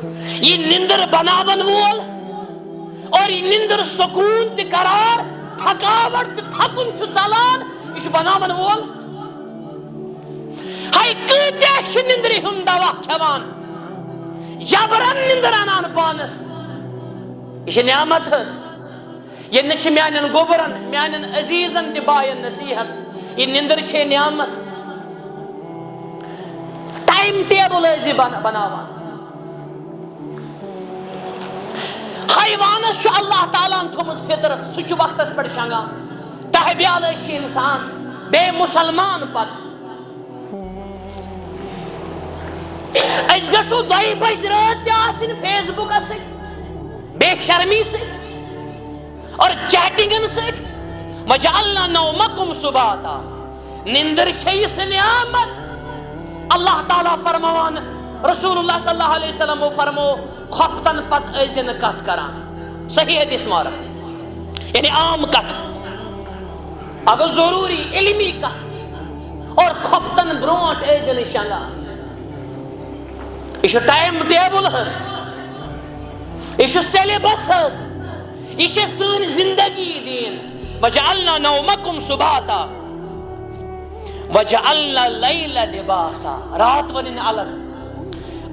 یہ نندر بناون وول اور یہ نندر سکون تے قرار تھکاوٹ تے تھکن چھ ژلان یہ چھ بناون وول ہائی کۭتیاہ چھ نندری ہُنٛد دوا کھیوان جبرن نندر انان پانس یہ چھ نعمت حظ یہ نش میانن گوبرن میانن عزیزن تہ بائن نصیحت یہ نندر چھ نعمت ٹائم ٹیبل حظ بناوان حیوانس چھ اللہ تعالیٰ تھومس فطرت سہ چھ وقتس پہ شنگان تہبیال چھ انسان بے مسلمان پت اس گژھو 2 بجے رات تہ آسن فیس بکس سۭتۍ بے شرمی سۭتۍ اور چیٹنگن سۭتۍ وجعلنا نومکم سباتا نندر چھے اس نعمت اللہ تعالیٰ فرموان رسول اللہ صلی اللہ علیہ وسلم فرمو کھوفتن پت ٲسِن کتھ کران صحیح حدیث مبارک یعنی عام کتھ اگر ضروری علمی کتھ اور کھوفتن برونٹ ٲسِن شنگان یہ چھُ ٹائم ٹیبل حظ یہ چھُ سیلیبس حظ یہ چھِ سٲنۍ زندگی دین وجعلنا نومکم سباتا وجعلنا اللیل لباسا رات ونن الگ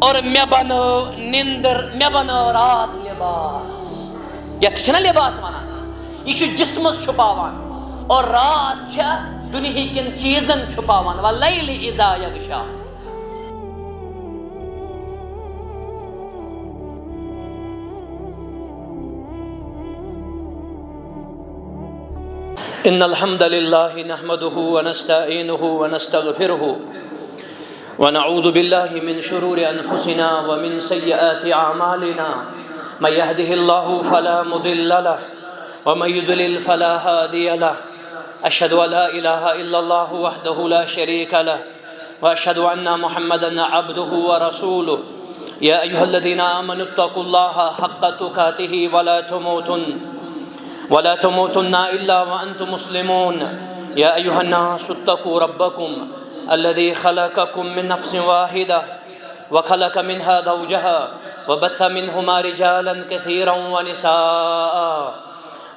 اور مے بنو نندر مے بنو رات لباس یتھ چھنا لباس ونان یہ چھُ جسمس چھپاوان اور رات چھِ دنیا کین چیزن چھپاوان واللیل اذا یغشا ان الحمد لله نحمده ونستعينه ونستغفره ونعوذ بالله من شرور انفسنا ومن سيئات اعمالنا من يهده الله فلا مضل له ومن يضلل فلا هادي له اشهد ان لا اله الا الله وحده لا شريك له واشهد ان محمدا عبده ورسوله يا ايها الذين امنوا اتقوا الله حق تقاته ولا تموتن إلا وأنتم مسلمون يا أيها الناس اتقوا ربكم الذي خلقكم من نفس واحدة وخلق منها زوجها وبث منهما رجالا كثيرا ونساء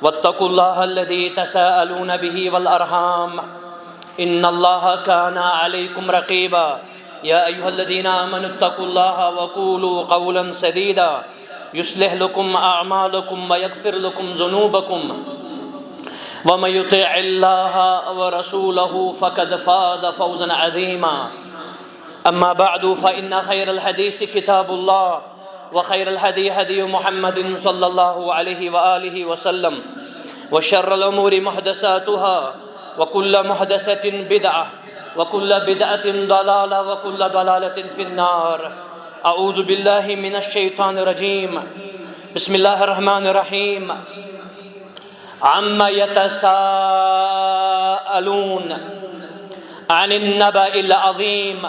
واتقوا الله الذي تساءلون به والأرحام إن الله كان عليكم رقيبا يا أيها الذين آمنوا اتقوا الله وقولوا قولا سديدا يصلح لكم أعمالكم ويغفر لكم ذنوبكم ومن يطع الله ورسوله فقد فاز فوزا عظيما أما بعد فإن خير الحديث كتاب الله وخير الهدي هدي محمد صلى الله عليه وآله وسلم وشر الأمور محدثاتها وكل محدثة بدعة وكل بدعة ضلالة وكل ضلالة في النار اعوذ باللہ من الشیطان الرجیم بسم اللہ الرحمن الرحیم عما يتساءلون عن النبأ العظیم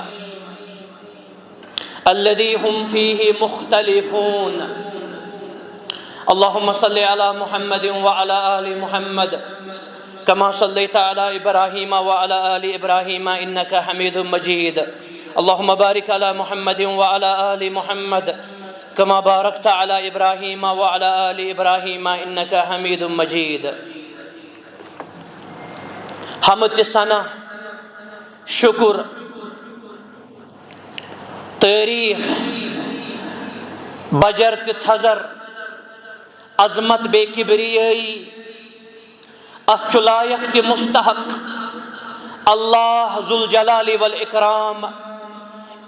الذي هم فيه مختلفون اللهم صل على محمد وعلى آل محمد كما صليت على إبراهيم وعلى آل إبراهيم إنك حميد مجيد اللهم بارك على محمد وعلى آل محمد كما باركت على إبراهيم وعلى آل إبراهيم إنك حميد مجيد حمد ثنا شکر تعریف بجر تھزر عظمت بے کبریائی اتھ لائق تی مستحق اللہ ذوالجلال والاکرام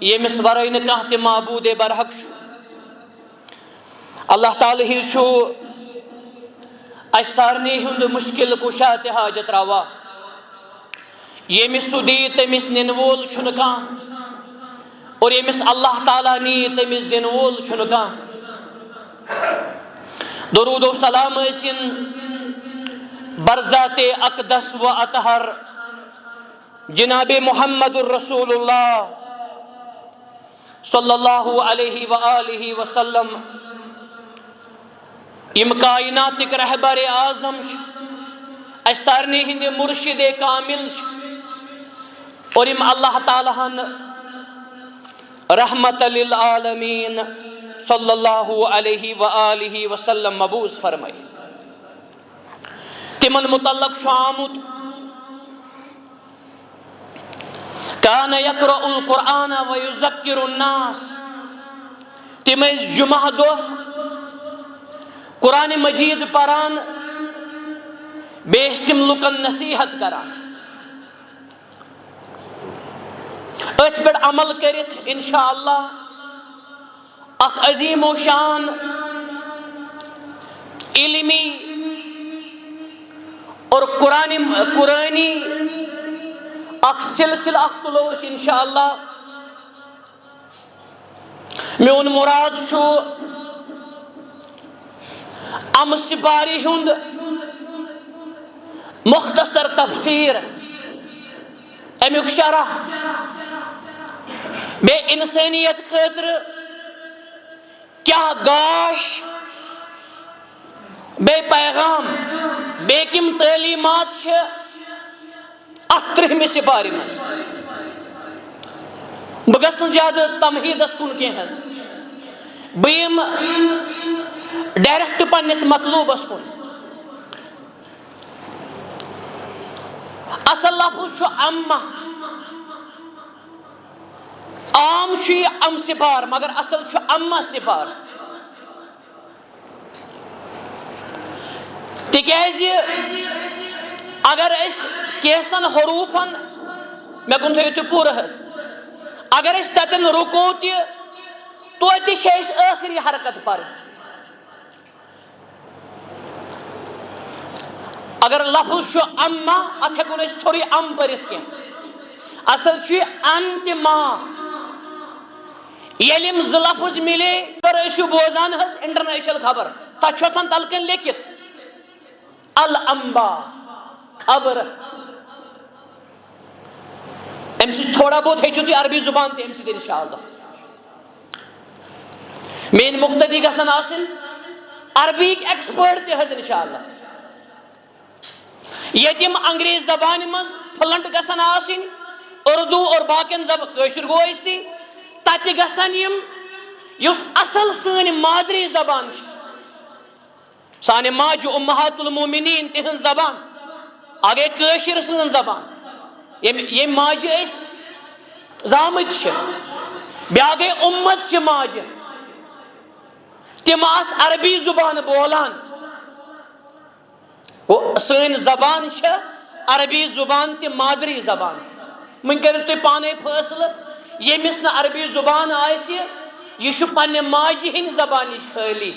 یمس ورائے کانٛہہ تہِ معبوٗد برحق چھُ اللہ تعالیٰ ہی چھُ اَسہِ سارنٕے ہُنٛد مُشکِل کُشا تہِ حاجت روا ییٚمِس سُہ دِیہِ تٔمِس نِنہٕ وول چھُنہٕ کانٛہہ اور ییٚمِس اللہ تعالیٰ نِیہِ تٔمِس دِنہٕ وول چھُنہٕ کانٛہہ درود و سلام ٲسِن برذات اقدس و اطہر جناب محمد الرسول اللہ صلی اللہ علیہ وآلہ وسلم یم کائناتک رہبر اعظم اس سارنی ہند مرشد کامل اور یم اللہ تعالیٰ رحمت للعالمین صلی اللہ علیہ وآلہ وسلم مبعوث فرمائی. تمن متعلق چھُ آمُت کان یقرأ القرآن ویذکر الناس. تم ٲسۍ جمعہ دۄہ قرآن مجید پران بیٚیہِ ٲسۍ تِم لُکن نصیحت کران. أتھۍ پٮ۪ٹھ عمل کٔرِتھ انشاءاللہ اکھ عظیم و شان علمی اور قرآنی اکھ سلسلہ اکھ تُلو أسۍ انشاءاللہ. میون مراد چھُ امہ سپارِ ہُنٛد مختصر تفسیر، امیُک شرح، بیٚیہِ انسٲنیت خٲطرٕ کیاہ گاش، بیٚیہِ پیغام، بیٚیہِ کِم تعلیمات چھِ اتھ 30مہِ سپارِ منٛز. بہٕ گژھٕ نہٕ زیادٕ تمہیٖدس کُن کینٛہہ حظ، بہٕ یِمہٕ ڈایریکٹ پننِس مطلوبس کُن. اصل لفظ چھُ امہ، عام چھُ یہِ ام سپار مگر اصل چھُ امہ سپار. تِکیازِ اگر أسۍ کینٛژن حروٗفن، مےٚ کُن تھٲیِو تُہۍ پوٗرٕ حظ، اگر أسۍ تتٮ۪ن رُکو تہِ توتہِ چھِ أسۍ ٲخری حرکت پرٕنۍ. اگر لفظ چھُ امہ اتھ ہٮ۪کو نہٕ أسۍ ژھوٚرُے ام پٔرِتھ کینٛہہ، اصل چھُ یہِ ان تہِ ما. ییٚلہِ یِم زٕ لفظ مِلے، اگر ٲسِو بوزان حظ انٹرنیشنل خبر، تتھ چھُ آسان تلہٕ کٔنۍ لیکھِتھ الانبا، خبر. امہِ سۭتۍ تھوڑا بہت ہیٚچھِو تُہۍ عربی زبان تہِ امہِ سۭتۍ انشاءاللہ. میٲنۍ مقتدی گژھن آسٕنۍ عربیِک ایکسپٲرٹ تہِ حظ انشاءاللہ. ییٚتہِ یِم انگریز زبانہِ منٛز فلنٹ گژھن آسٕنۍ، اردوٗ اور باقین کٲشُر گوٚو ٲسۍتٕے، تتہِ گژھن یِم یُس اصل سٲنۍ مادری زبان چھِ، سانہِ ماجہِ اُمہات المومنیٖن تِہنٛز زبان، اکھ گٔے کٲشِر سٲنۍ زبان ییٚمہِ ماجہِ أسۍ زامٕتۍ چھِ، بیاکھ گٔے اُمت چہِ ماجہِ، تِم آسہٕ عربی زبان بولان. سٲنۍ زبان چھِ عربی زبان تہِ مادری زبان. وۄنۍ کٔرِو تُہۍ پانے فٲصلہٕ، ییٚمِس نہٕ عربی زبان آسہِ یہِ چھُ پننہِ ماجہِ ہِنٛدِ زبانٕچ خٲلی.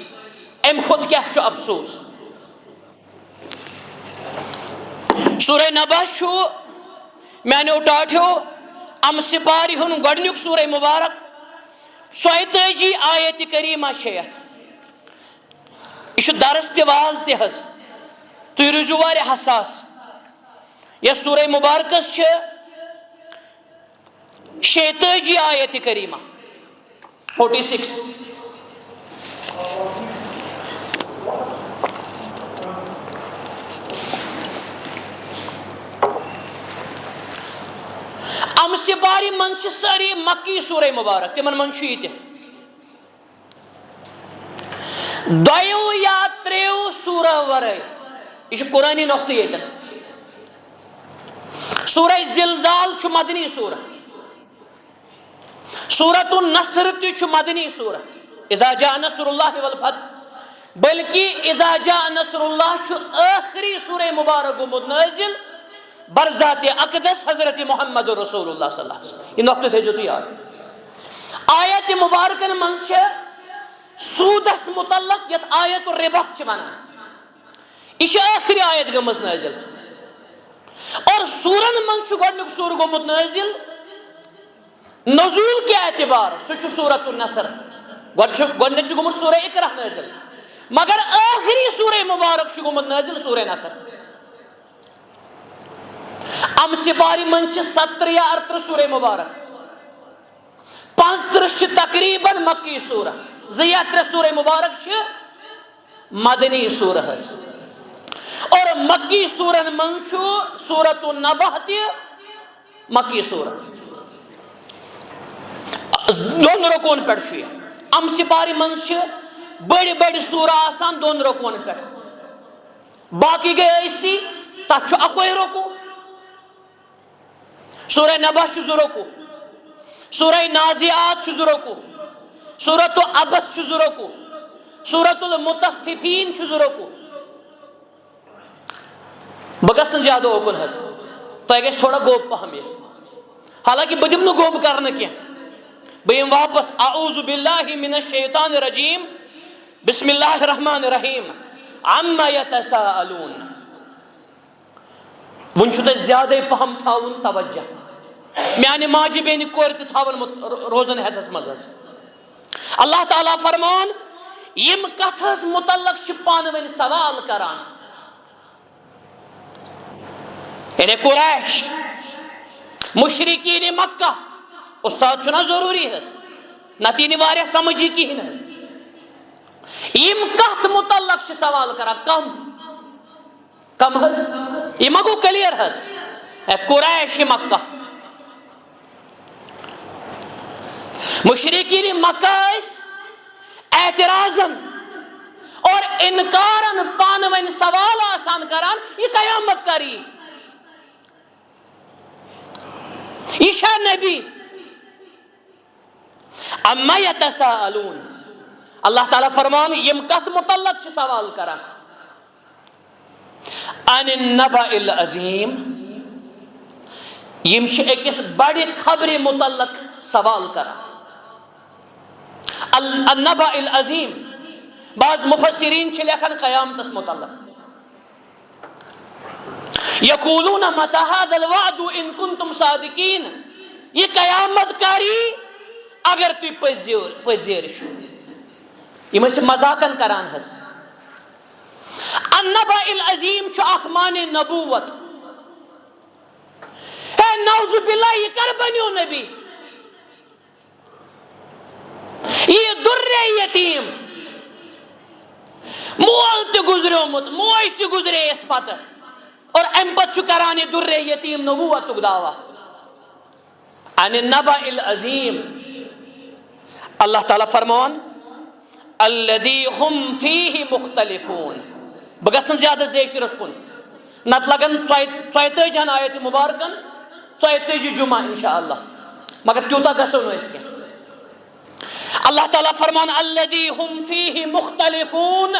امہِ کھۄتہٕ کیاہ چھُ افسوس. سورہ نبأ چھُ میانیو ٹاٹھیو امہِ سپارِ ہُنٛد گۄڈنیُک سورہ مبارک، 42 آیتہِ کریٖمہ چھِ یتھ. یہِ چھُ درس تہِ واز تہِ حظ، تُہۍ روٗزِو واریاہ حساس. یتھ سورہ مبارکس چھِ 46 آیتہِ کریٖمہ، 46. امہِ سپارِ منٛز چھِ سٲری مکی سورہ مبارک، تِمن منٛز چھُ یہِ تہِ. 2 یا 3 سورہ ورٲے، یہِ چھُ قرآنی نۄقطہٕ ییٚتٮ۪ن. سورہ زلزال چھُ مدنی سورہ، سورۃ النصر تہِ چھُ مدنی سورہ، اذا جاء نصر اللہ والفتح. بلکہ اذا جاء نصر اللہ چھُ ٲخری سورہ مبارک گوٚمُت نٲزِل برذات اقدس حضرت محمد رسول اللہ صلی اللہ علیہ وسلم. یہ نقطہ تھٲیزیو تُہۍ یاد. آیت مبارکن منٛز چھِ سوٗدس متعلق یتھ آیت الربا چھِ ونان، یہ چھِ ٲخری آیت گٔمٕژ نٲزِل. اور سورن منٛز چھُ گۄڈنیُک سوٗر گوٚمُت نٲزِل نزول کے اعتبار، سُہ چھُ سورۃ النصر. گۄڈنیُک چھُ گوٚمُت سورہ اقرا نٲزِل، مگر ٲخری سورہ مبارک چھُ گوٚمُت نٲزِل سورہ نصر. امہِ سپارِ منٛز چھِ 17 یا 18 سورہ مبارک، 35 چھِ تقریباً مکی سورہ، 2 یا 3 سورہ مبارک چھِ مدنی سورہ حظ. اور مکی سورن منٛز چھُ سورۃ النبأ تہِ مکی سورہ. دۄن رُکوٗن پٮ۪ٹھ چھُ یہِ. ام سپارِ منٛز چھِ بڑی بڑی سورہ آسان دۄن رکوعن پٮ۪ٹھ باقی گٔے ٲستی تتھ چھُ اکوے رکوع سورہ نبأ چھُ 2 رکوع سورہ نازعات چھُ 2 رکوع سورۃ عبس چھُ 2 رکوع سورۃ المطففین چھُ 2 رکوع بہٕ گژھٕ نہٕ زیادٕ اوکُن حظ تۄہہِ گژھِ تھوڑا گوٚب پہم یہِ حالانکہ بہٕ دِمہٕ نہٕ گوٚب کرنہٕ کینٛہہ بہٕ یِمہٕ واپس اعوذ باللہ من الشیطان الرجیم بسم اللہ الرحمن الرحیم عما یتساءلون وۄنۍ چھُ تۄہہِ زیادے پہم تھاوُن توجہ میانہِ ماجہِ بیٚنہِ کورِ تہِ تھاوَن روزن حصس منٛز حظ اللہ تعالیٰ فرمان یِم کتھس متعلق چھِ پانہٕ ؤنۍ سوال کران یعنی قریش مشرکین مکہ استاد چھُنا ضروٗری حظ نتہٕ یی نہٕ واریاہ سمجھی کِہیٖنۍ حظ یِم کتھ متعلق چھِ سوال کران کم حظ یہ ما گو کلیئر حظ قریش مکہ مشرکین مکہ اعتراضن اور انکارن پانہٕ ؤنۍ سوال آسان کران یہ قیامت کری یہ چھا نبی اما یتساءلون اللہ تعالیٰ فرمان یم کتھ متعلق چھ سوال کران عن النبأ العظیم یم چھ اکس بڑی خبر متعلق سوال کران النبأ العظیم بعض مفسرین چھ لکھن قیامتس متعلق یقولون متى هذا الوعد ان کنتم صادقین یہ قیامت کاری اگر تُہۍ پٔزۍ چھُو یِم ٲسۍ مذاقن کران حظ النبأ العظیم چھُ اکھ معنی نبوت ہے نعوذ باللہ یہ کر بنیو نبی یہ در یتیم مول تہِ گزریومُت موج تہِ گزرییس پتہٕ اور امہِ پتہٕ چھُ کران یہِ در یتیم نبوتُک دعویٰ عن النبأ العظیم اللہ تعالیٰ فرمان الذی هم فیہ مختلفون بہٕ گژھٕ نہٕ زیادٕ زیچھرس کُن نتہٕ لگن 42 آیت مبارکن 42 جمعہ انشاءاللہ مگر تیوتاہ گژھو نہٕ أسۍ کینٛہہ اللہ تعالیٰ فرمان الذی هم فیہ مختلفون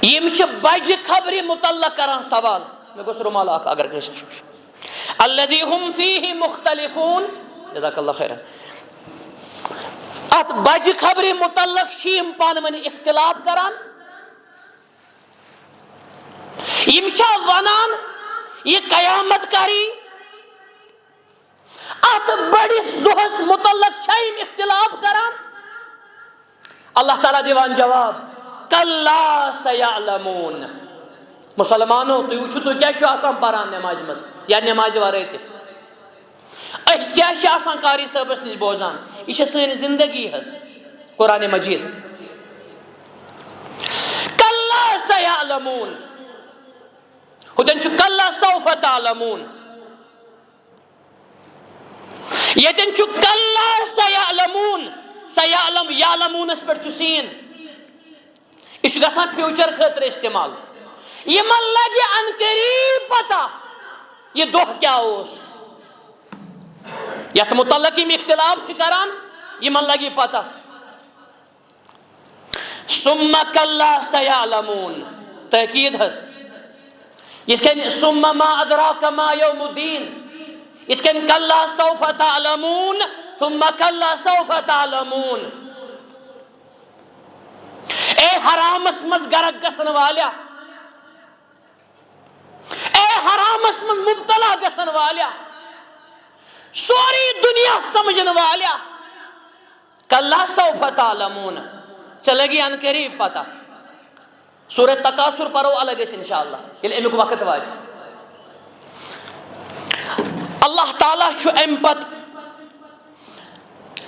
یم چھِ بجہِ خبرِ متعلق کران سوال مےٚ گوٚژھ رُمال اکھ اگر گژھِ الذی هم فیہ مختلفون جزاک اللہ خیرن ات بجہِ خبرِ متعلق چھِ یم پانہٕ ؤنۍ اختلاف کران یم چھا ونان یہ قیامت کری ات بڑس دۄہس متعلق چھا یم اختلاف کران اللہ تعالیٰ دِوان جواب کلا سیعلمون مسلمانو تُہۍ وٕچھِو تُہۍ کیٛاہ چھِو آسان پران نمازِ منٛز یا نمازِ ورٲے تہِ أسۍ کیٛاہ چھِ آسان قاری صٲبس نِش بوزان یہ چھِ سٲنۍ زندگی حظ قرآن مجید کلا سیعلمون ہُتٮ۪ن چھُ کلا سوف تعلمون ییٚتٮ۪ن چھُ کلا سیعلمون سیعلم یعلمونس پٮ۪ٹھ چھُ سین یہ چھُ گژھان فیوچر خٲطرٕ استعمال یمن لگہِ ان قریب پتہ یہ دۄہ کیٛاہ اوس یتھ متعلق یم اختلاف چھِ کران یمن لگہِ پتہ ثم کلا سیعلمون تحقیٖد حظ یِتھ کٔنۍ ثم ما ادراک ما یوم الدین یِتھ کٔنۍ کلا سوف تعلمون ثم کلا سوف تعلمون اے حرامس منٛز غرق گژھن والیا اے حرامس منٛز مبتلا گژھن والیا سوری دنیا سمجھن والیا کلا سوف تعلمون ژےٚ لگی ان قریب پتہ سورہ تکاثر پرو الگ أسۍ انشاءاللہ ییٚلہِ امیُک وقت واتہِ اللہ تعالیٰ چھُ امہِ پتہٕ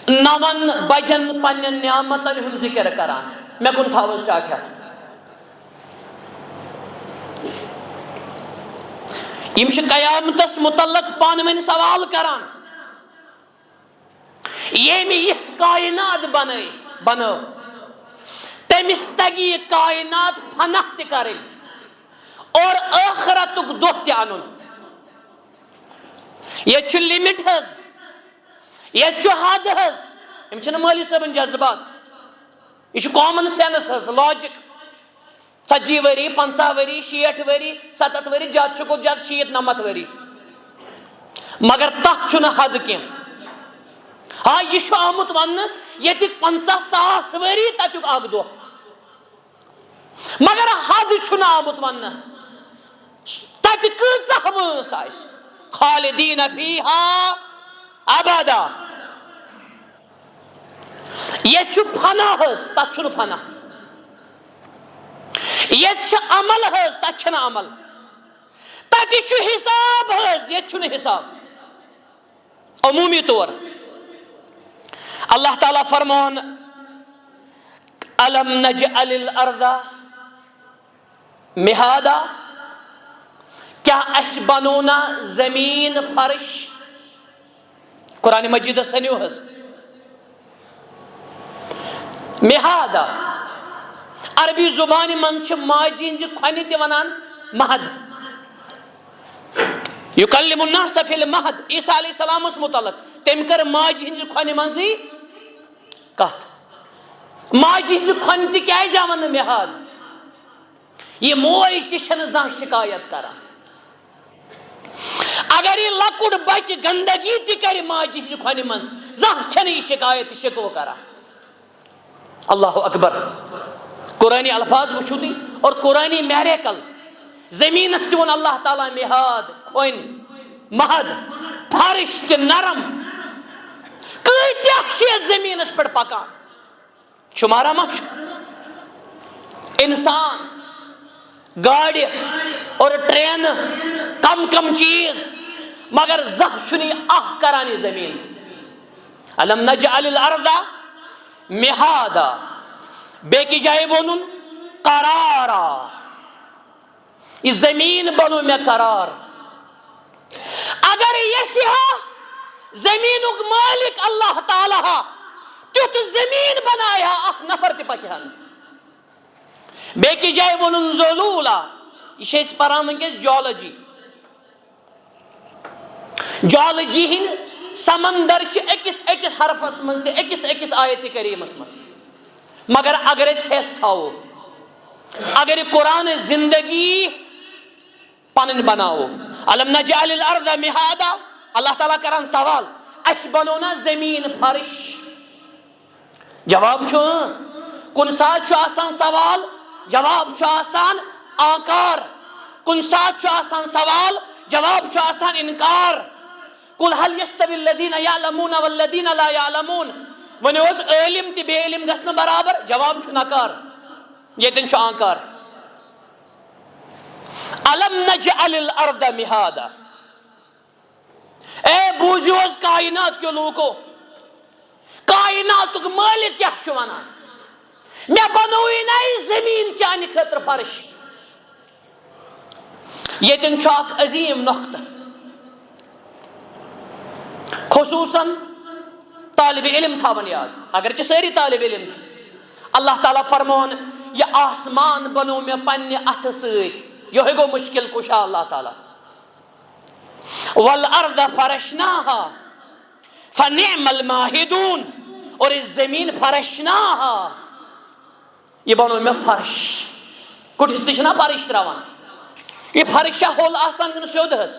9 بجن پننٮ۪ن نعمتن ہُنٛد ذکر کران مےٚ کُن تھاو حظ ٹاٹھیا یم چھِ قیامتس متعلق پانہٕ ؤنۍ سوال کران ییٚمۍ یِژھ کائنات بنٲو تٔمِس تگہِ یہِ کائنات فناہ تہِ کَرٕنۍ اور ٲخرتُک دۄہ تہِ اَنُن. ییٚتہِ چھُ لِمِٹ حظ, ییٚتہِ چھُ حد حظ. یِم چھِنہٕ مولوی صٲبٕنۍ جذبات, یہِ چھُ کامن سینس حظ, لاجِک. 40 ؤری 50 ؤری 60 ؤری 70 ؤری, زیادٕ چھُ کھۄتہٕ زیادٕ 60-90 ؤری, مگر تَتھ چھُنہٕ حد کینٛہہ. ہاں یہِ چھُ آمُت وَننہٕ ییٚتِکۍ 50,000 ؤری تَتیُک اکھ دۄہ, مگر حد چھُنہٕ آمُت وَننہٕ تَتہِ کۭژاہ وٲنٛس آسہِ. خالدیٖنَ فیٖہا ابدا. ییٚتہِ چھُ فنا حظ, تَتھ چھُنہٕ فنا. ییٚتہِ چھُ عمل حظ, تَتہِ چھُنہٕ عمل. تَتہِ چھُ حساب حظ, ییٚتہِ چھُنہٕ حساب. عموٗمی طور اللہ تعالیٰ فرمون الم نجعل الارض مہادا, کیا اَسہِ بنو نا زمیٖن فرش. قرآنِ مجیٖدس سنیو حظ مہادا. عربی زبانہِ منٛز چھِ ماجہِ ہِنٛزِ کھۄنہِ تہِ وَنان مہد. یُکلِمُ الناس فی المہد, عیسیٰ علیہ السلامس متعلق تٔمۍ کٔر ماجہِ ہِنٛزِ کھۄنہِ منٛزٕے کتھ. ماجہِ ہِنٛزِ کھۄنہِ تہِ کیازِ آو نہٕ مہاد؟ یہِ موج تہِ چھنہٕ زانٛہہ شِکایت کران. اگر یہِ لۄکُٹ بچہِ گندگی تہِ کرِ ماجہِ ہِنٛزِ کھۄنہِ منٛز, زانٛہہ چھنہٕ یہِ شِکایت تہٕ شِکوٕ کران. اللہ اکبر. قرآنی الفاظ وٕچھِو تُہۍ اور قرآنی میریکل. زمیٖنس تہِ ووٚن اللہ تعالیٰ مہاد, کھۄنہِ, مہد, فرش تہِ نرم. کۭتیاہ چھِ یتھ زمیٖنس پٮ۪ٹھ پکان, شُمارا ما چھُ. انسان, گاڑِ اور ٹرینہٕ, کم چیٖز, مگر زانٛہہ چھُنہٕ یہِ اکھ کران یہِ زمیٖن. الم نجعل الارض مہادا. بیٚکہِ جایہِ ووٚنُن قرارا. یہِ زمیٖن بنوو مےٚ قرار. اگر یژھِ ہا زمیٖنُک مٲلِک اللہ تعالیٰ ہا تیُتھ زمیٖن بنایہِ ہا اکھ نفر تہِ پکہِ ہا نہٕ. بیٚکہِ جایہِ ووٚنُن ذلوٗلا. یہِ چھِ أسۍ پران وٕنکیٚس جیولجی. جیولجی ہِنٛدۍ سمندر چھِ أکِس حرفس منٛز تہِ أکِس آیتِ کریٖمس منٛز, مگر اگر أسۍ حیٚس تھاوو, اگر یہِ قرآنٕچ زندگی پنٕنۍ بناوو. الم نجعل الارض مہادا. اللہ تعالیٰ کران سوال, اَسہِ بنوو نا زمیٖن فرش؟ جواب چھُ کُنہِ ساتہٕ چھُ آسان سوال, جواب چھُ آسان آنکار. کُنہِ ساتہٕ چھُ آسان سوال, جواب چھُ آسان انکار. قُلْ هَلْ يَسْتَوِي الَّذِينَ يَعْلَمُونَ وَالَّذِينَ لَا يَعْلَمُونَ. ؤنِو حظ عٲلِم تہِ بے علم گژھِ نہٕ برابر؟ جواب چھُ نکار, ییٚتٮ۪ن چھُ آنکار. الم نجعل الارض مہادا. اے بوٗزِو حظ کائنات کیو لوٗکو, کائناتُک مٲلِک کیاہ چھُ وَنان. مےٚ بنووٕے نا یہِ زمیٖن چانہِ خٲطرٕ فرش. ییٚتٮ۪ن چھُ اکھ عظیٖم نۄقطہٕ, خصوٗصاً طالبِ علم تھاوان یاد, اگرچہِ سٲری طالبِ علم چھِ. اللہ تعالیٰ فرمون یہِ آسمان بنوو مےٚ پننہِ اَتھٕ سۭتۍ. یِہوے گوٚو مُشکِل کُشا اللہ تعالیٰ. والارض فرشناها فنعم الماہدون. اور یہِ زمیٖن فرشناها, یہِ بنوو مےٚ فرش. کُٹھِس تہِ چھِنا فرش تراوان. یہِ فرش چھا ہوٚل آسان کِنہٕ سیوٚد حظ؟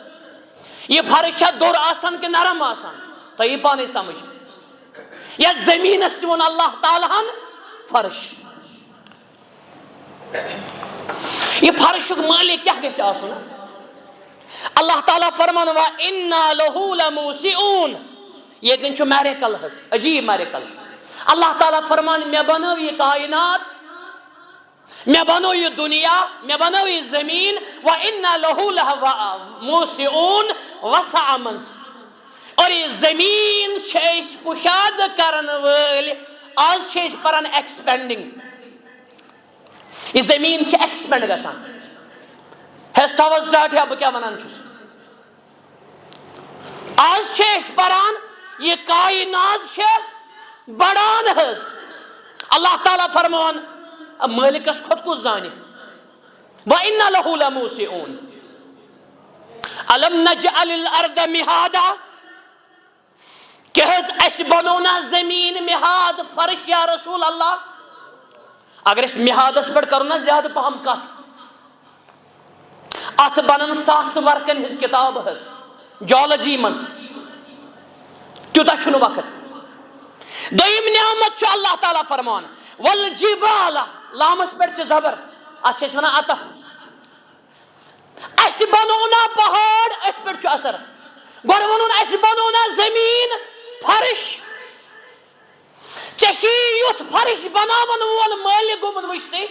یہِ فرش چھا دوٚر آسان کِنہٕ نرم آسان؟ تۄہہِ یی پانے سمجھ. یتھ زمیٖنس تہِ ووٚن اللہ تعالیٰ ہن فرش. یہِ فرشُک مٲلِک کیاہ گژھِ آسُن؟ اللہ تعالیٰ فرمان وَإِنَّا لَهُ لَمُوسِعُونَ. ییٚتٮ۪ن چھُ میریکل حظ, عجیٖب میریکل. اللہ تعالیٰ فرمان مےٚ بنٲو یہِ کائنات, مےٚ بنوو یہِ دُنیا, مےٚ بنٲو یہِ زمیٖن. وَإِنَّا لَهُ لَمُوسِعُونَ وسع منٛز. اور یہِ زمیٖن چھِ أسۍ کُشادٕ کرن وٲلۍ. آز چھِ أسۍ پران ایکسپینڈنگ. یہِ زمیٖن چھِ ایکسپینڈ گژھان. حیٚس تھاو حظ ڈاٹیا بہٕ کیاہ ونان چھُس. آز چھِ أسۍ پران یہ کائنات چھے بڑان حض اللہ تعالیٰ فرمان مالکس خود کو زانے وَإِنَّ لَهُ لَمُوسِعُونَ أَلَمْ نَجْعَلِ الْأَرْضَ مِهَادًا کہ حض اس بنونا زمین مہاد فرش یا رسول اللہ اگر اس مہاد اس پر کرونا زیادہ پہم کت ات بنن ساس ورکن ہز کتاب حض جالجی منز تیوتا چھنو وقت دویم نعمت چھو اللہ تعالیٰ فرمان والجبال لامس پر چھ زبر اچھے سنا آتا اس بنونا پہاڑ اس پر چھو اثر گوڑ ونون اس بنونا زمین فرش چشی یوت فرش بناون وول مالک گمن مشتی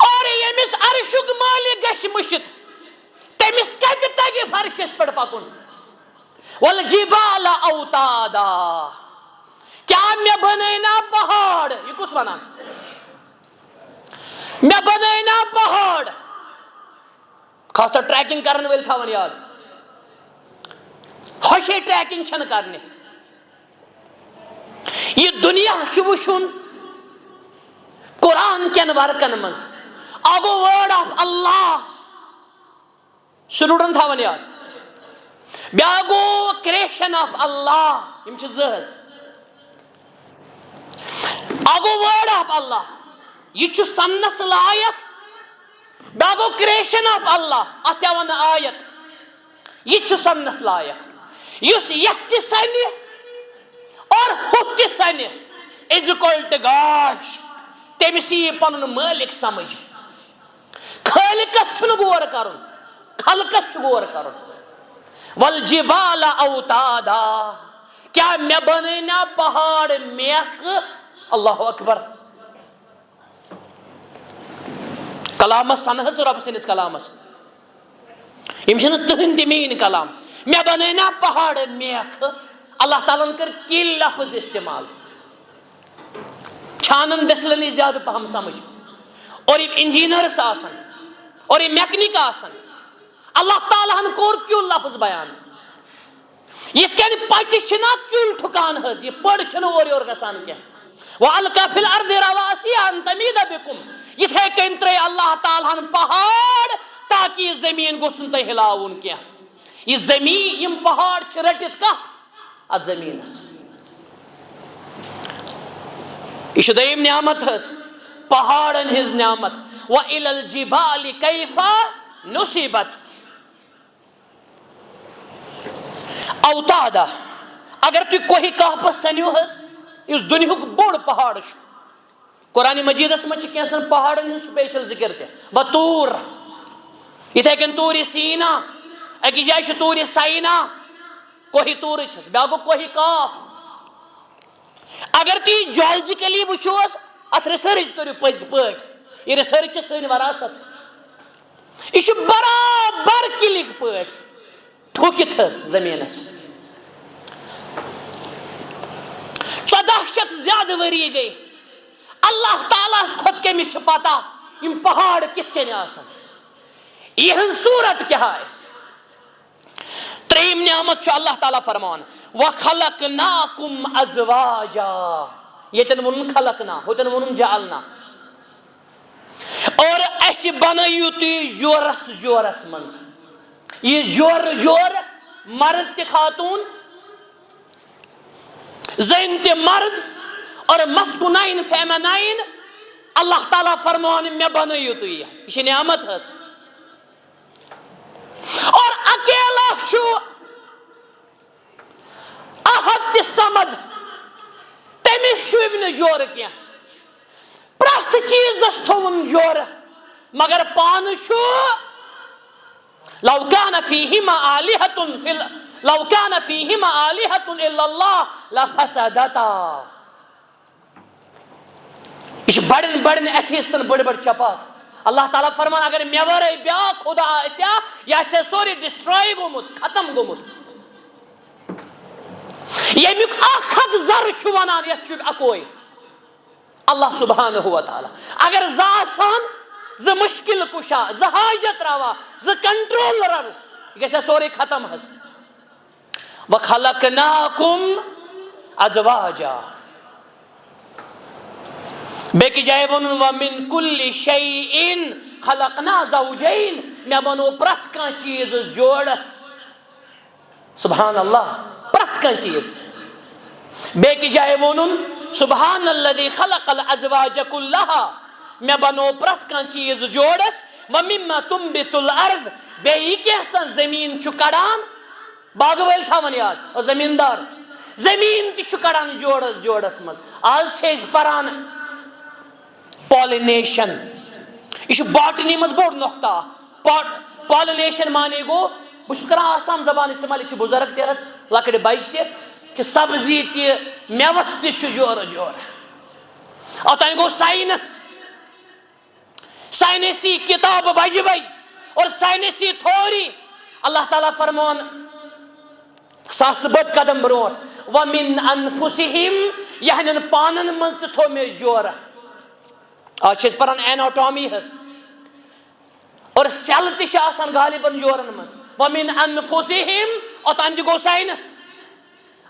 اور یمس عرشک مالک گش مشت تمس کت تگی فرش اس پر پکن والجبال اوتادا کیا میں بنینا پہاڑ یہ کس ونان میں بنینا پہاڑ خاص طور ٹریکنگ کرنے ول تھاون یاد خوشی ٹریکنگ چھن کرنے یہ دنیا شبوشن قرآن کین ورکن مز آگو ورڈ آف اللہ سنوڑن تھاون یاد بیاگو کریشن آف اللہ یم چھ زہز آگو ورڈ آف اللہ یہ چھ سنس لائق بیاگو کریشن آف اللہ اتیاون آیت یہ چھ سنس لائق یس یتی سنی اور ہوتی سنی از اکول ٹو گاش تمسی پنن مالک سمجھ خالقس چھن غور کرن خلقس چھ غور کرن والجبال اوتادا کیا میں بنینا پہاڑ میخ اللہ اکبر کلامس سنحس رب سنس کلامس یم چھن تہند مین کلام میں بنینا پہاڑ میخ اللہ تعالیٰ کر کل لفظ استعمال چھانن دسلنی زیادہ پہم سمجھ اور یہ انجینئرس آسن اور یہ میکنک آسن اللہ تعالیٰ ہن کور کیوں لفظ بیان یہ کہنی پچ چھنا کیوں ٹھکان حض یہ پڑ چھنا اوری اور گسان کیا وَأَلْقَى فِي الْأَرْضِ رَوَاسِيَ أَن تَمِيدَ بِكُمْ یہ تھے کہ انترے اللہ تعالیٰ ہن پہاڑ تاکہ یہ زمین گسن تے ہلاون کیا یہ زمین یم پہاڑ چھ رٹت کت ات زمین اس یہ دویم نعمت حض پہاڑن ہز نعمت وَإِلَى الْجِبَالِ كَيْفَ نُصِبَتْ اوتادا اگر تو کوئی کہپ سنیو حض اس دنیا کو بوڑ پہاڑ چھو قرآن مجید اس میں چکیسن پہاڑن ہن سپیشل ذکر تے وطور یہ تھے کہ تور سینا اکی جائے چھ تور سائنا کوئی تور چھس بیاگو کوئی کاف اگر تی جیولوجیکلی وچھوس ات ریسرچ کرو پز پٹ یہ ریسرچ سن وراثت یہ برابر کلک پٹ ٹھوکت حض زمینس 1400 زیادہ وری گئی اللہ تعالیٰ خود کے مش پتا یم پہاڑ کت کے آسن یہ صورت کیا ہے تریم نعمت چھ اللہ تعالیٰ فرمان وَخَلَقْنَاكُمْ أَزْوَاجًا یہ تن ونن خلقنا ہوتن ونن جعلنا اور اس بنائیو تی جورس جورس منز یہ جور مرد تی خاتون زین تی مرد اور مسکونائن فیمنائن اللہ تعالیٰ فرمان میں بنائیو تی یہ نعمت ہے اور اکیلا شو احد سمد تیمیش شو ابن جور کیا پرات چیز دستون جور مگر پان شو لو كان فيهما آلهة إلا الله لفسدتا اس بڑن ایتھیستن بڑ چپات اللہ تعالیٰ فرمان اگر میورے بیا خدا ایسیا یا سے سوری ڈسٹرائی گومت ختم گومت یہ میک آخک زر شوانان یا شب اکوئی اللہ سبحانہ وتعالی اگر زاسان ز مشکل کشا ز حاجت روا ز کنٹرول رن یہ سے سوری ختم ہس وَخَلَقْنَاكُمْ أَزْوَاجًا. بیکی جائے ونن وَمِن كُلِّ شَيْءٍ خَلَقْنَا زَوْجَيْن. میں بنو پرت کان چیز جوڑس. سبحان اللہ، پرت کان چیز. بیکی جائے ونن سبحان الذي خلق الازواج كلها. میں بنو پرت کان چیز جوڑس. وَمِمَّا تُنبِتُ الْأَرْض. بیئی کیسا زمین چھو کڑان. باغ ویل تھاون یاد اور زمیندار زمین تی چھو کڑان جوڑس مز. آج سیج پران پالینیشن. یہ باٹنی مز بوڑ نقطہ. پالینیشن مانے گو بشکرا آسان زبان استعمال یہ بزرگ تے ہس لکڑ بائش تے کہ سبزی تے میوس تے جور جور. اور تین گو سائنس سائنسی کتاب بج بج اور سائنسی تھوری. اللہ تعالیٰ فرمان ساس بد قدم بروٹ وَمِنْ أَنفُسِهِمْ یہنن پانن منز تھو میں جور. آج چھس پران ایناٹومی ہس اور سیل تش آسان غالباً جورن مز. وَمِنْ أَنفُسِهِمْ اور تان گو سائنس.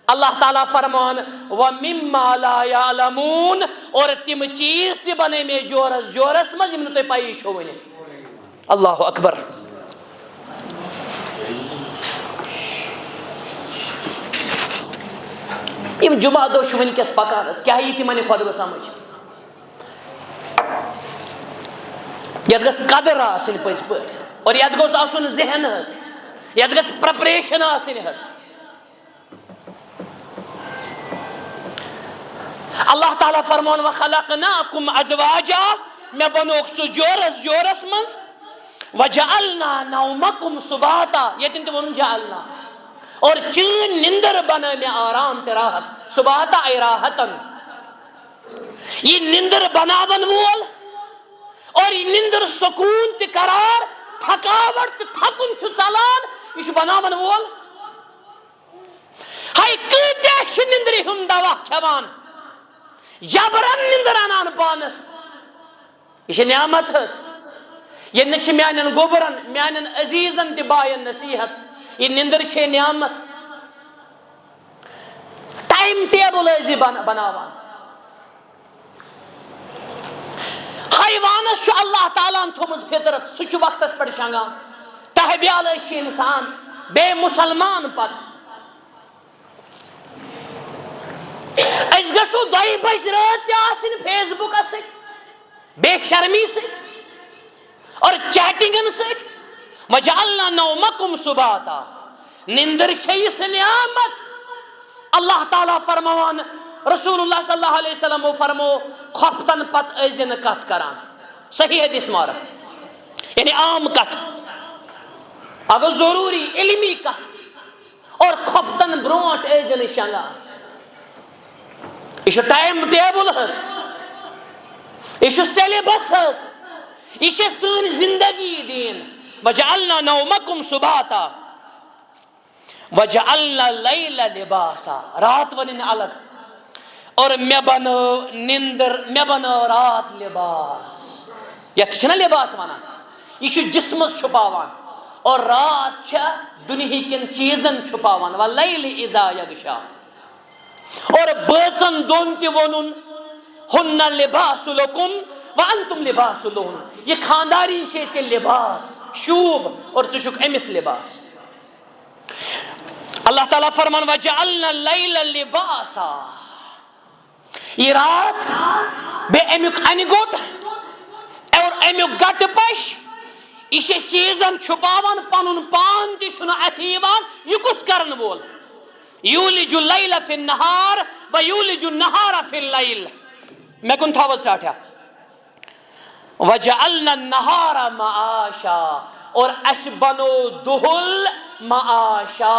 اللہ تعالیٰ فرمان وَمِمَّا لَا يَعْلَمُونَ اور تم چیز تی بنے میں جورس مز یمن تو پائی چھونے. اللہ اکبر. یم جمعہ دو شون کس پکانس کیا یہ تمہیں خود گو سمجھ. یت گس قدر آسن پز پہ اور یت گوس آسن ذہن ہس یت گس پریپریشن آسن ہس. اللہ تعالیٰ فرمان وَخَلَقْنَاكُمْ أَزْوَاجًا. میں بنوک سو جورس منز. وَجَعَلْنَا نَوْمَكُمْ سُبَاتًا. یہ تم ون جعلنا اور چین نندر بنا میں آرام تے راحت. سباتا اے راحتن. یہ نندر بناون وول اور یہ نندر سکون تے قرار تھکاوٹ تے تھکن چھ ژلان یہ بناون وول. ہائی کۭتیاہ چھ نندری ہند دوا کھیوان جبرن نندر انان پانس. یہ نعمت ہس. یہ نش میانن گوبرن میانن عزیزن تے بائن نصیحت. یہ نندر چھ نعمت. ٹائم ٹیبل ازی بناوان. حیوانس چھ اللہ تعالیٰ تھومز فطرت سہ چھ وقتس پہ شنگان. تہبیال انسان بے مسلمان پت اس گسو دائی بج رات آسن فیس بک بے شرمی سے اور چیٹنگن سے. وَجَعَلْنَا نَوْمَكُمْ سُبَاتًا. نندر چیس نعمت. اللہ تعالیٰ فرمان رسول اللہ صلی اللہ علیہ وسلم وہ فرمو خفتن پت ازن کت کران. صحیح حدیث مارک یعنی عام کت اگر ضروری علمی کت اور خفتن برونٹ ازن شنگان. یہ ٹائم ٹیبل ہس یہ سیلیبس ہس یہ سن زندگی دین. وَجَعَلْنَا نَوْمَكُمْ سُبَاتًا وَجَعَلْنَا اللَّيْلَ لِبَاسًا. رات ونن الگ اور میں بنو نندر میں بنو رات لباس. یہ چھنا لباس وانا یہ جسمس چھپاوان اور رات چھا دنہی کن چیزن چھپاوان. وَاللَّيْلِ إِذَا يَغْشَى. اور بٲژن دون تہِ وونُن ہُنَّ لِباسُ لَكُمْ وَأَنْتُمْ لِباسُ لَهُنَّ. یہ خاندارین چھے ژے لباس شوب اور ژٕ چھُکھ أمِس لباس. اللہ تعالیٰ فرمان وَجَعَلْنَا اللَّيْلَ لِبَاسًا. یہ رات بے امیُک انہِ گوٹ اور امیُک گٹ پش یہ چھے چیزن چھپاوان پنُن پان تہِ چھُنہٕ اَتھِ یِوان. یہ کُس کرن وول. یولج اللیل فی النہار و یولج النہار فی اللیل. میں کن تھاوز ٹاٹھیا. وَجَعَلْنَا النَّهَارَ مَعَاشًا. اور اس بنو دہل معاشا.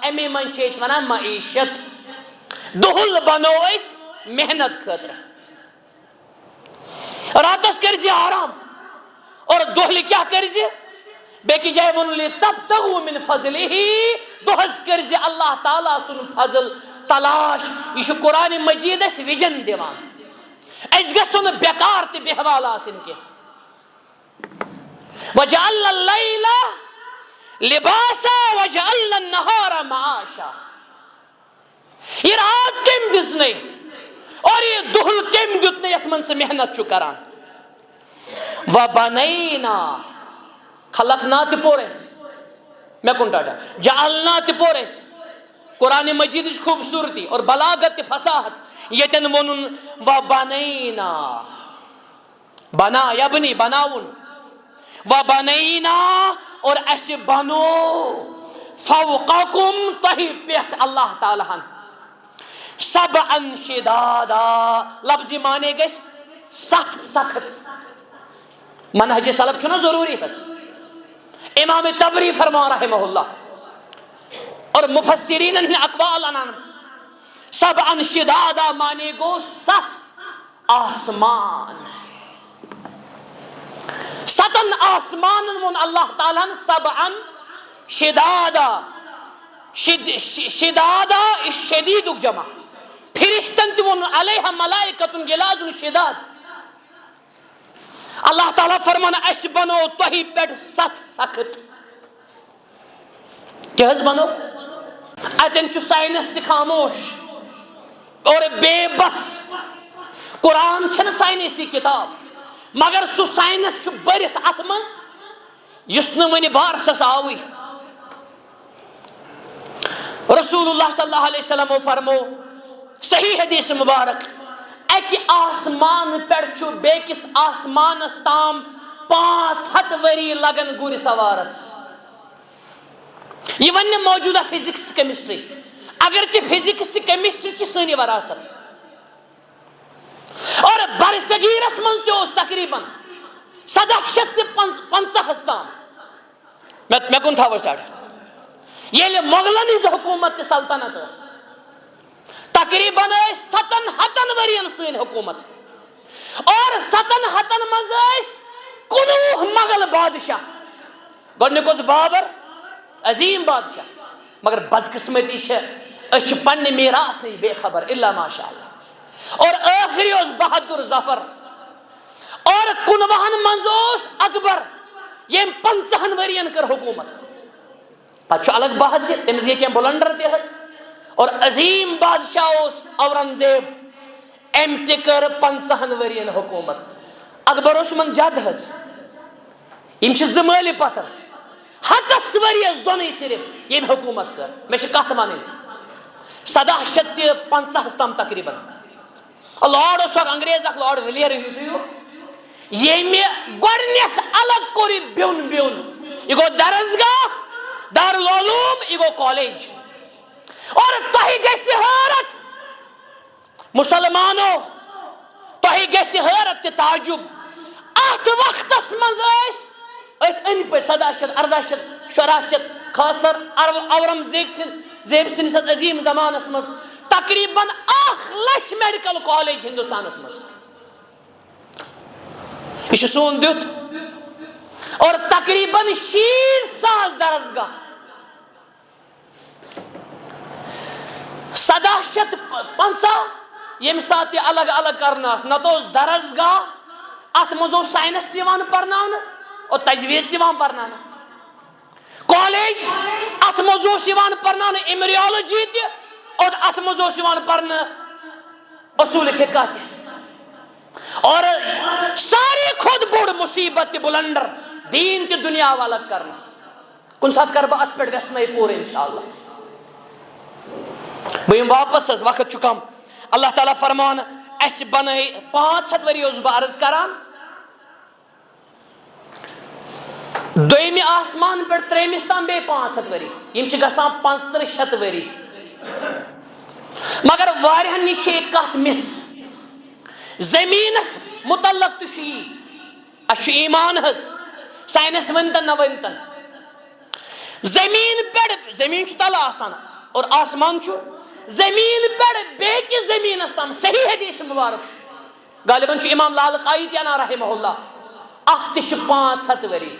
امی من چیز ونا معیشت. دہل بنو اس محنت خطر. راتس کرجی آرام اور دہل کیا کرجی بیکی جائے ونلی تبتغو من فضلہی. دہس کرجی اللہ تعالیٰ سن فضل تلاش. یہ قرآن مجید اس ویژن دیوان. اس گسن بیکار تی بہوال آسن کے. وَجَعَلْنَا اللَّيْلَ لِبَاسًا وَجَعَلْنَا النَّهَارَ مَعَاشًا. یہ رات کم دزنے اور یہ دہل کم دتنے یت من سے محنت چھ کران. وَبَنَيْنَا خلقنا تہ پورس میں کن ٹاٹا جعلنا تہ پورس. قرآن مجید خوبصورتی اور بلاغت فصاحت یتن ونن وَبَنَيْنَا بنا یبنی بناون وَبَنَيْنَا اور اس بنو فوقکم تہی پیٹھ اللہ تعالیٰ ہن سبعا شدادا لفظی معنی گیس سخت سخت. منہج سلف چھنا ضروری ہے. امام تبری فرما رحمہ اللہ اور مفسرین نے اقوال انان سبعا شدادا معنی گو ست آسمان. ستن آسمان من اللہ تعالیٰ سبعا شدادا شدادا شدید جمع فرشتن تون علیہ ملائکتن غلاظ شداد. اللہ تعالیٰ فرمانا اس بنو تہی پیٹ ست سخت. کیا بنو اتن چھ سائنس تہ خاموش اور بے بس. قرآن چھن سائنسی کتاب مگر سو سائنس چھ برت ات مز یس نہ ون بارسس آوی. رسول اللہ صلی اللہ علیہ وسلم فرمو صحیح حدیث مبارک اکی آسمان پر چھو بیکس آسمانس تام 500 وری لگن گوری سوارس. یہ ون موجودہ فزکس کیمسٹری اگرچہ فزکس تہ کیمسٹری چھ سنی وراثت اور برصغیرس من تہ تقریباً 750 تام. میں کن تھا سٹارٹ یل مغلن ہز حکومت سلطنت اس تقریباً 7 ورین سن حکومت اور 7 مز 19 مغل بادشاہ. گۄڈنیُک اوس بابر عظیم بادشاہ مگر بدقسمتی چھ پنہ میراث نش بے خبر الا ماشاء اللہ. اور آخری اوس بہادر ظفر اور 19 مز اوس اکبر یم 50 ورین کر حکومت. تک الگ بحث تمس گئی کیا بلنڈر تہ اور عظیم بادشاہ اوس اورنگزیب ام تہ کر 50 ورین حکومت. اکبر اوس من جد حظ یم چھ زمالی پتھر 100 وریس دونی صرف یم حکومت کر. میں چھ کت ون 1750 تام تقریباً. لارڈ اوس اکھ انگریز اکھ لارڈ ولیر ہیو یمی گۄڈنیتھ الگ کوٚر یہِ بیوٚن بیوٚن. یہ گو درسگاہ دارالعلوم یہ گو کالج. اور تہی گژھِ حٲرت مسلمانو تہی گژھِ حٲرت تہِ تعجب ات وقتس منٛز ٲسۍ أتھۍ أنٛدۍ پٔکۍ 1700 1800 خاص طور اورنگزیب سٕنٛدِس عظیٖم زمانس منٛز تقریباً 1 لچھ میڈیکل کالج ہندوستانس منٛز. یہ چھُ سون دیُت اور تقریباً 60,000 درسگاہ 1750 یم سات یہ الگ الگ کرنا نت درسگاہ ات مز سائنس تیوان پرناون اور تجویز تیوان پرناون. کالج ات مز پرناون ایمبریولوجی تہ اور ات مز پرن اصول فقہ تہ. اور ساری خود بوڑ مصیبت تہ بلنڈر دین تہ دنیا الگ کرنا. کن سات کر بہ ات پہ گھنے پور انشاءاللہ. بہم واپس حظ وقت چھ کم. اللہ تعالیٰ فرمان اس بنائی 500 وری اوس بہ عرض کران دویمہ آسمان پہ تریمس تام بے 500 وری یم چھ گژھان 6500 وری. مگر واریاہن نش چھ کت مس زمینس متعلق تہ اس ایمان حظ سائنس ونتن نہ ونتن. زمین پہ زمین چھ تل آسان اور آسمان چھ زمین پہ بیکس زمینس تام. صحیح حدیث مبارک غالباً امام لال قائی تہ انا رحمہ اللہ ات تہ 500 وری.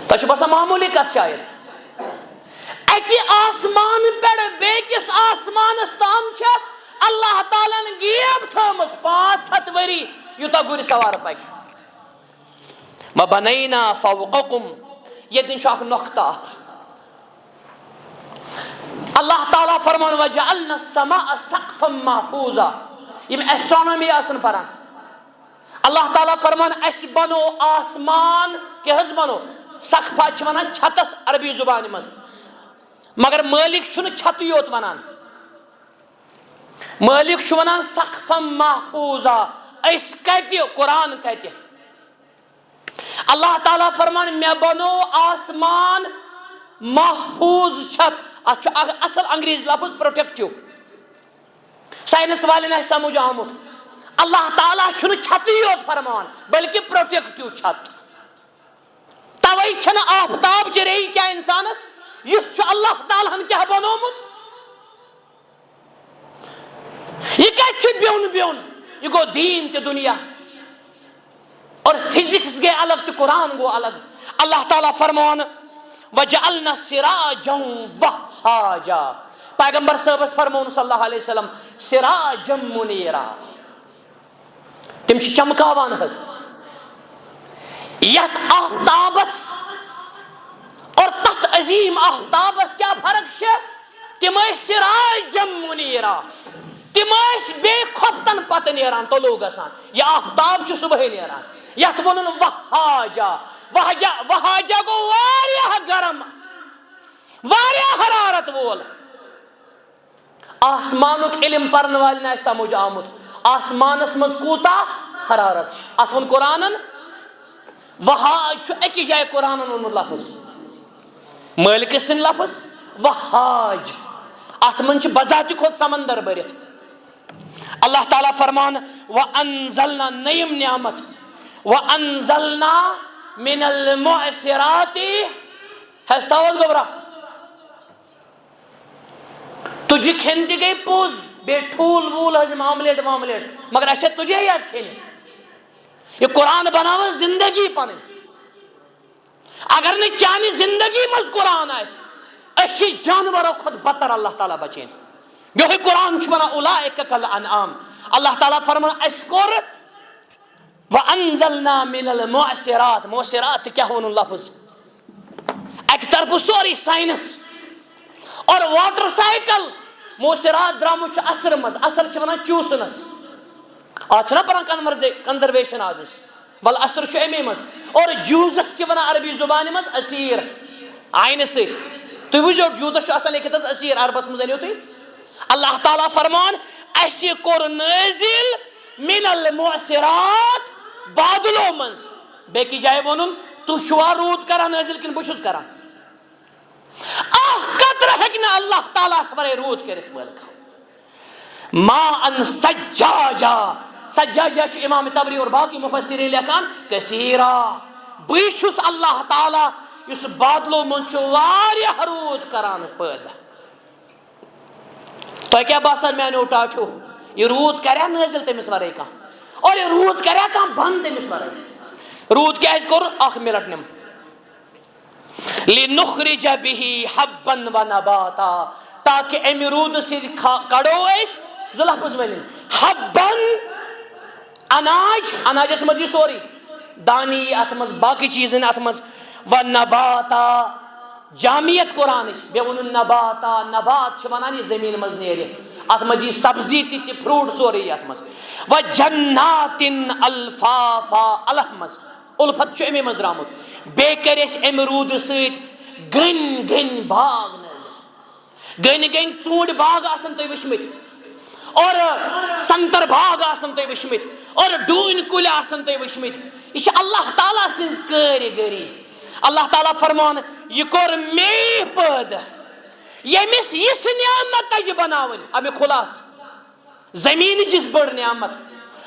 تہ باسان معمولی کت شاید اکی آسمان پہ بیکس آسمانس تام چھ اللہ تعالیٰ نے گیب تھومس 500 وری یوتہ گُرِ سوار پکہ. وَبَنَيْنَا فَوْقَكُمْ یہ دن چھ اکھ نقطہ اکھ اللہ تعالیٰ فرمان وَجَعَلْنَا السَّمَاءَ سَقْفًا مَحْفُوظًا. یم ایسٹرانومی آسن پران اللہ تعالیٰ فرمان اس بنو آسمان کہ حض بنو سقفا چھ ونان چھتس عربی زبان مز مگر مالک چھن چھت یوت ونان مالک چھ ونان سقفا محفوظا. اس کہتی قرآن کہتی اللہ تعالیٰ فرمان میں بنو آسمان محفوظ چھت. اصل انگریز لفظ پروٹیکٹیو. سائنس والے نے سمجھ آمت اللہ تعالیٰ چھن چھت یوت فرمان بلکہ پروٹیکٹیو چھت. توئی چھن آفتاب چرئی کیا انسانس یہ چھو اللہ تعالیٰ ہن کیا بنومت. یہ کیا چھو بیون بیون یہ گو دین تے دنیا اور فزکس گئے الگ تو قرآن گو الگ. اللہ تعالیٰ فرمان وَجَعَلْنَا سِرَاجًا وَهَّاجًا. پیغمبر صاحب فرمون صلی اللہ علیہ وسلم سِرَاجًا مُنِيرًا. تم چھ چمکاوان حض یت آفتابس اور تحت عظیم آفتابس کیا فرق ہے. تم سِرَاجًا مُنِيرًا تم بے کھوفتن پتہ نیران طلوع گسان. یہ آفتاب چھ صبح نیران. یت ونن وہاجا وہاجا گو واریاہ گرم واریاہ حرارت وول. آسمانک علم پرن والن آئی سمجھ آمت آسمانس مز کوتا حرارت. ات ون قرآنن وہاج ایک جائے قرآنن ون لفظ مالک سن لفظ وہاج. ات من بذات خود سمندر برت. اللہ تعالیٰ فرمان وَأَنزَلْنَا نیم نعمت وَأَنزَلْنَا مِنَ الْمُعْصِرَاتِ. ہستاوز گبرا تجھے کھینتی گئی پوز بے ٹھول وول حج معاملیٹ مگر اچھا تجھے ہی آج کھینے. یہ قرآن بناوہ زندگی پانے اگر نہیں چانی زندگی مز قرآن آئے اچھی جانوروں خود بطر اللہ تعالیٰ بچین. جو ہے قرآن چھونا اولائک کل انعام. اللہ تعالیٰ فرمان اسکر وَأَنزَلْنَا مِنَ الْمُعْصِرَاتِ. معصرات کیا ہون لفظ ایک طرف سوری سائنس اور واٹر سائیکل. معصرات درامو چھ اثر مز اثر چھونا چوسنس آچھنا پران کنزرویشن آزش ول اثر چھ امی مز اور جوزس چھونا عربی زبانی مز اسیر آئین سے تو وجہ جوزس چھ اصلا لیکت اسیر عربس مزنیو تی. اللہ تعالیٰ فرمان اسی کور نازل من المعصرات بادلو منز. بے کی جائے ونن تو شوا رود کرا نازل کن بشوز کرا قطر ہکنا اللہ تعالیٰ سورے رود کرت ملکا. ما ان سجاجا سجاجا شو امام تبری اور باقی مفسرین لکان کثیرا بیشوس اللہ تعالیٰ اس بادلو منچو واریہ رود کران پیدا. تو کیا باسر میں نے اٹھاٹھو یہ رود کریا نازل تمس ورے کا اور یہ رود کریا کام بند تمس ورے. رود کیا اس کر اخ منٹ نم لنخرج به حبا ونباتا تاکہ امی رود سے کڑو اس ذلحفظ ولن حبا اناج اناج اس مجھے سوری دانی اتمز باقی چیزیں اتمز ونباتا جامعیت قرآن بے ون نباتا نبات چھوانانی زمین مز نیرے ات مجی سبزی تی فروٹ سوری ات مز و جنات الفافا الحمز الفت چو امی مز درامت بے کریس امرود سیت گن گن باغ نظر گن گن چوڑ باغ آسن تو وشمت اور سنتر باغ آسن تو وشمت اور ڈون کل آسن تو وشمت یہ اللہ تعالیٰ سنز کری گری. اللہ تعالیٰ فرمان یہ کور میں پد یمس اس نعمت تجھ بناون امی خلاص زمین جس بڑ نعمت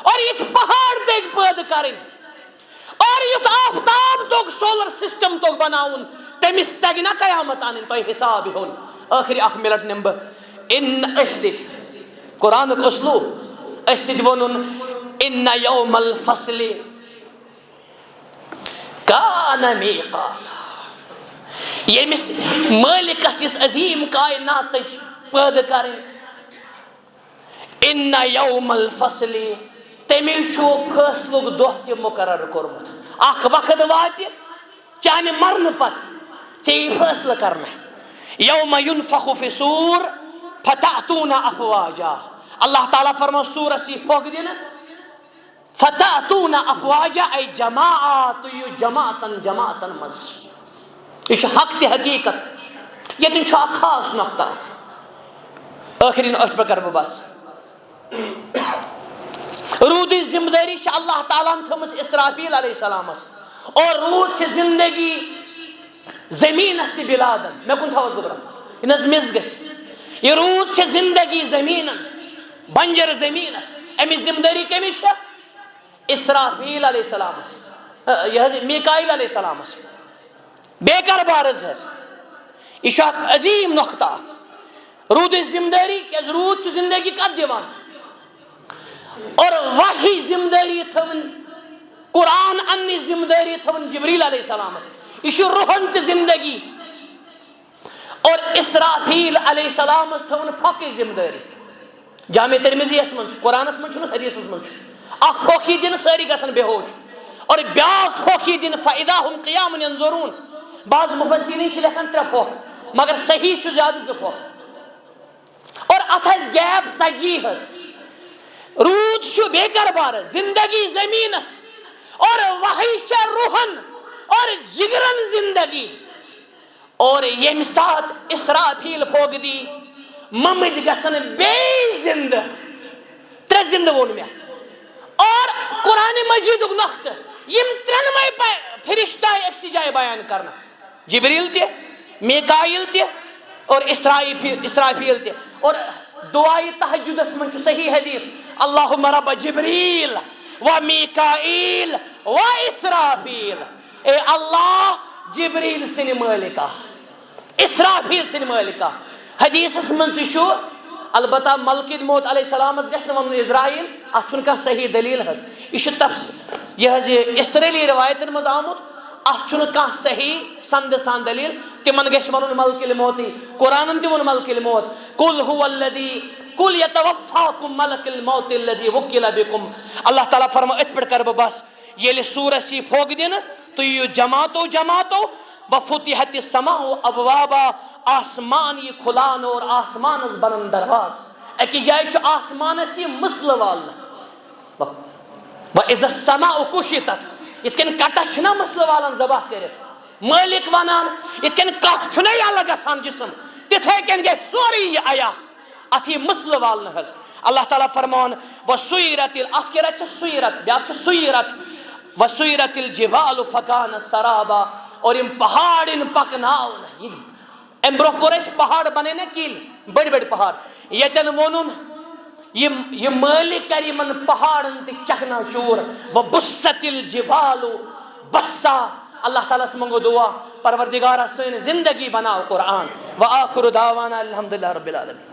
اور یہ پہاڑ تک پد کریں اور یہ آفتاب تک سولر سسٹم تک بناون تمس تگ نہ قیامت آنن تو حساب ہون. آخری اخ منٹ نمبر ان اسد قرآن کو اسلوب اسد ونن ان یوم الفصل کان میقاتا. یمس مالکس اس عظیم کائنات پید کریں ان یوم الفصل تمی شو فیصلک دہ تہ مقرر کورمت. اخ وقت وات چانہ مرن پت ژے فیصلہ کرنا یوم ینفخ فی الصور فتأتون افواجا. اللہ تعالیٰ فرمو سورہ سی پھوک دینا فتأتون افواجا ای جماعات یو جماعتن جماعتن مز. یہ حق تی حقیقت یہ چھو خاص نقطہ. آخرین اتھ پہ کر بس رود ذمہ داری اللہ تعالیٰ تھمس اسرافیل علیہ السلام اور رود سے زندگی زمین است بلادن میں کن تھاوس گبرا یہ نظ مز گس یہ رود سے زندگی زمین بنجر زمین است امی ذمہ داری کمیش اسرافیل علیہ السلام یہ میکائیل علیہ السلام بیکار بارز ہے. یہ عظیم نقطہ رود ذمہ داری کہ رود سے زندگی کت دیوان اور وحی ذمہ داری تھون قرآن انی ذمہ داری تھون جبریل علیہ السلام یہ روحن تی زندگی اور اسرافیل علیہ السلام تھون فوقی ذمہ داری. جامع ترمذی اس من قرآن اس من حدیث اس من اخ فوقی دن ساری گسن بے ہوش اور بیاکھ فوقی دن فاذا هم قیام ینظرون. بعض مفسرین چھ لکھن ترے فوق مگر صحیح چھ زیادہ ز فوق اور اتھس گیپ ژجی ہز. رود چھ بیکار بار زندگی زمینس اور وحی چھ روحن اور جگرن زندگی اور یم سات اسرافیل پھوگ دی ممد گسن بے زندہ ترے زندہ وون میں اور قرآن مجید نقط یم ترنمائی فرشتہ ایک جائے بیان کرنا جبریل تے میکائیل تے اور اسرافیل تے. اور دعائی تہجد اس من صحیح حدیث اللہم رب جبریل و میکائیل و اسرافیل. اے اللہ جبریل سن مالکہ اسرافیل سن مالکہ. حدیث اس من تشو البتہ ملک موت علیہ السلام گھن ون اسرائیل ات کھانا صحیح دلیل حض یہ تفصیل یہ اسرائیلی روایتن مز آمت ات کھانا صحیح سند سان دلیل تمن گھس ون ملک الموت. قرآن تہ ون ملک الموت قل هو الذی قل یتوفاکم ملک الموت الذی وکل بکم. اللہ تعالیٰ فرمو ات پہ کر بس یل سورہ سی پھوگ دن تو یہ جماعتو جماعتو وفتحت السماء ابوابا آسمان یہ کھلان اور آسمان از بنن درواز. ایک جائے آسمان سی مسل والنا وَإِذَا السَّمَاءُ كُشِطَتْ اتکن کٹس چھنا مسل والن ذبح کرت مالک ونان اتکن کٹ چھنا یا گژھان جسم تتھے کن گئے سوری یہ آیا اتھی مسل والن حض. اللہ تعالیٰ فرمان وَسُيِّرَتِ الْأَخِرَةِ سُيِّرَتْ بیاکھ سُيِّرَتْ وَسُيِّرَتِ الْجِبَالُ فَكَانَتْ سَرَابًا. اور یم پہاڑ ان پکناؤن ام برو پورش پہاڑ بنے نا کیل بڑی بڑی پہاڑ یتن ونن یہ مالک کر یمن پہاڑن تے چکنا چور وبست الجبال بسا. اللہ تعالیٰ سے منگو دعا پروردگارہ سن زندگی بناو قرآن. وآخر دعوانا الحمدللہ رب العالمین.